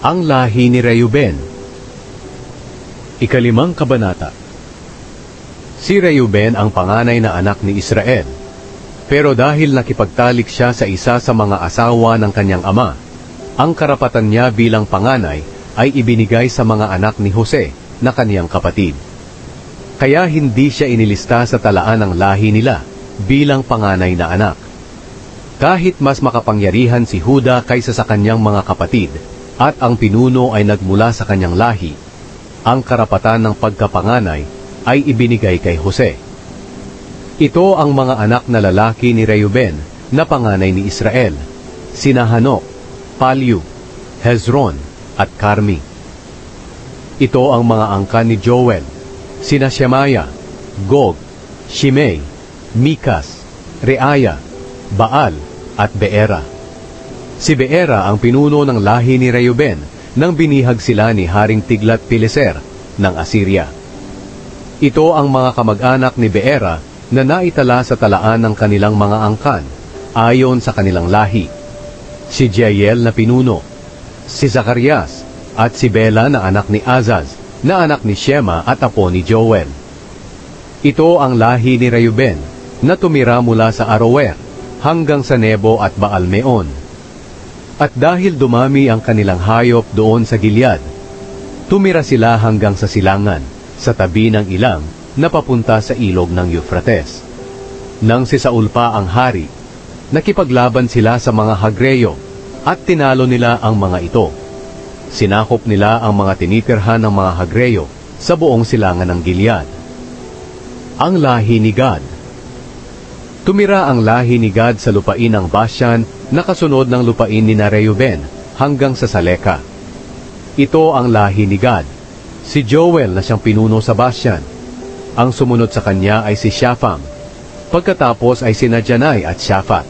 Ang lahi ni Reuben. Ikalimang kabanata. Si Reuben ang panganay na anak ni Israel. Pero dahil nakipagtalik siya sa isa sa mga asawa ng kanyang ama, ang karapatan niya bilang panganay ay ibinigay sa mga anak ni Jose na kaniyang kapatid. Kaya hindi siya inilista sa talaan ng lahi nila bilang panganay na anak. Kahit mas makapangyarihan si Huda kaysa sa kanyang mga kapatid at ang pinuno ay nagmula sa kanyang lahi, ang karapatan ng pagkapanganay ay ibinigay kay Jose. Ito ang mga anak na lalaki ni Reuben na panganay ni Israel, sina Hanok, Palyu, Hezron at Carmi. Ito ang mga angkan ni Joel, sina Shemaya, Gog, Shimei, Mikas, Reaya, Baal at Beera. Si Beera ang pinuno ng lahi ni Reuben nang binihag sila ni Haring Tiglat-Pileser ng Assyria. Ito ang mga kamag-anak ni Beera na naitala sa talaan ng kanilang mga angkan ayon sa kanilang lahi. Si Jeiel na pinuno, si Zacarias at si Bela na anak ni Azaz na anak ni Shema at apo ni Joel. Ito ang lahi ni Reuben na tumira mula sa Aroer hanggang sa Nebo at Baal-Meon. At dahil dumami ang kanilang hayop doon sa Gilead, tumira sila hanggang sa silangan, sa tabi ng ilang na papunta sa ilog ng Euphrates. Nang si Saul pa ang hari, nakipaglaban sila sa mga Hagreyo at tinalo nila ang mga ito. Sinakop nila ang mga tinitirhan ng mga Hagreyo sa buong silangan ng Gilead. Ang lahi ni Gad. Tumira ang lahi ni Gad sa lupain ng Bashan na kasunod ng lupain ni Reuben hanggang sa Saleka. Ito ang lahi ni Gad, si Joel na siyang pinuno sa Bashan. Ang sumunod sa kanya ay si Shapham. Pagkatapos ay sina Janai at Shaphat.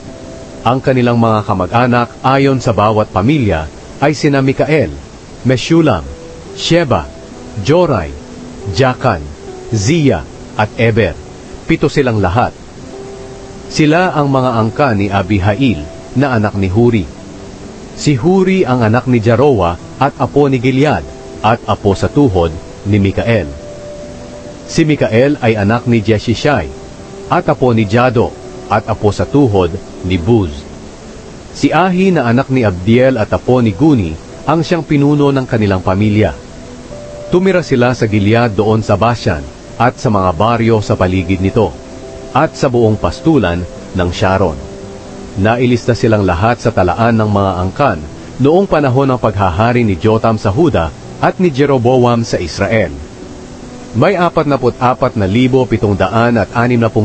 Ang kanilang mga kamag-anak ayon sa bawat pamilya ay sina Mikael, Meshulam, Sheba, Jorai, Jakan, Zia at Eber. 7 silang lahat. Sila ang mga angka ni Abihail na anak ni Huri. Si Huri ang anak ni Jarowa at apo ni Gilead at apo sa tuhod ni Mikael. Si Mikael ay anak ni Jeshishai at apo ni Jado at apo sa tuhod ni Buz. Si Ahi na anak ni Abdiel at apo ni Guni ang siyang pinuno ng kanilang pamilya. Tumira sila sa Gilead doon sa Bashan at sa mga baryo sa paligid nito at sa buong pastulan ng Sharon. Nailista silang lahat sa talaan ng mga angkan noong panahon ng paghahari ni Jotam sa Huda at ni Jeroboam sa Israel. May 44,760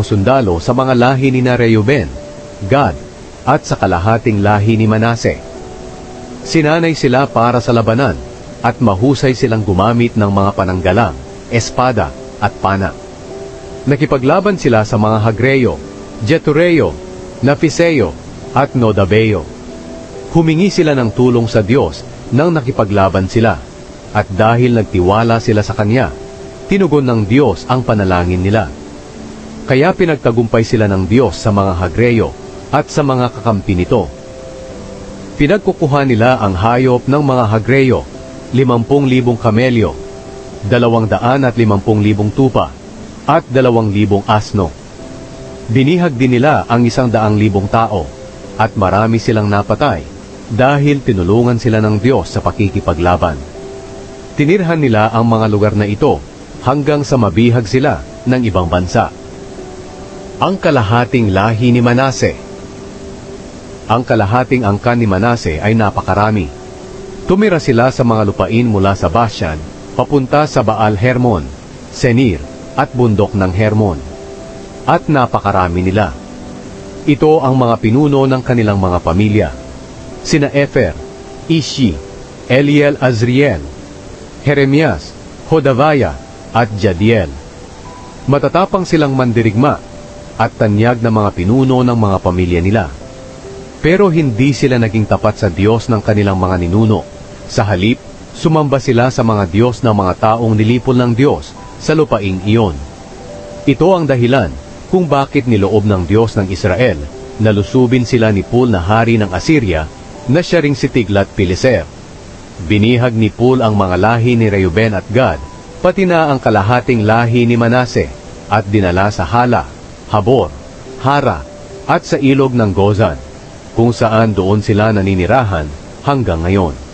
sundalo sa mga lahi ni Reuben, Gad, at sa kalahating lahi ni Manase. Sinanay sila para sa labanan at mahusay silang gumamit ng mga pananggalang, espada at pana. Nakipaglaban sila sa mga Hagreyo, Jetureo, Naphiseo at Nodabeo. Humingi sila ng tulong sa Diyos nang nakipaglaban sila, at dahil nagtiwala sila sa Kanya, tinugon ng Diyos ang panalangin nila. Kaya pinagtagumpay sila ng Diyos sa mga Hagreyo at sa mga kakampi nito. Pinagkukuha nila ang hayop ng mga Hagreyo, 50,000 kamelyo, 250,000 tupa, at 2,000 asno. Binihag din nila ang 100,000 tao, at marami silang napatay, dahil tinulungan sila ng Diyos sa pakikipaglaban. Tinirhan nila ang mga lugar na ito, hanggang sa mabihag sila ng ibang bansa. Ang kalahating lahi ni Manase. Ang kalahating angkan ni Manase ay napakarami. Tumira sila sa mga lupain mula sa Bashan, papunta sa Baal Hermon, Senir, at bundok ng Hermon. At napakarami nila. Ito ang mga pinuno ng kanilang mga pamilya. Sina Efer, Ishi, Eliel Azriel, Jeremias, Hodavaya, at Jadiel. Matatapang silang mandirigma at tanyag na mga pinuno ng mga pamilya nila. Pero hindi sila naging tapat sa Diyos ng kanilang mga ninuno. Sa halip, sumamba sila sa mga Diyos ng mga taong nilipol ng Diyos sa lupaing iyon. Ito ang dahilan kung bakit niloob ng Diyos ng Israel na lusubin sila ni Pul na hari ng Assyria na siya ring si Tiglat-Pileser. Binihag ni Pul ang mga lahi ni Reuben at Gad, pati na ang kalahating lahi ni Manase, at dinala sa Hala, Habor, Hara, at sa ilog ng Gozan, kung saan doon sila naninirahan hanggang ngayon.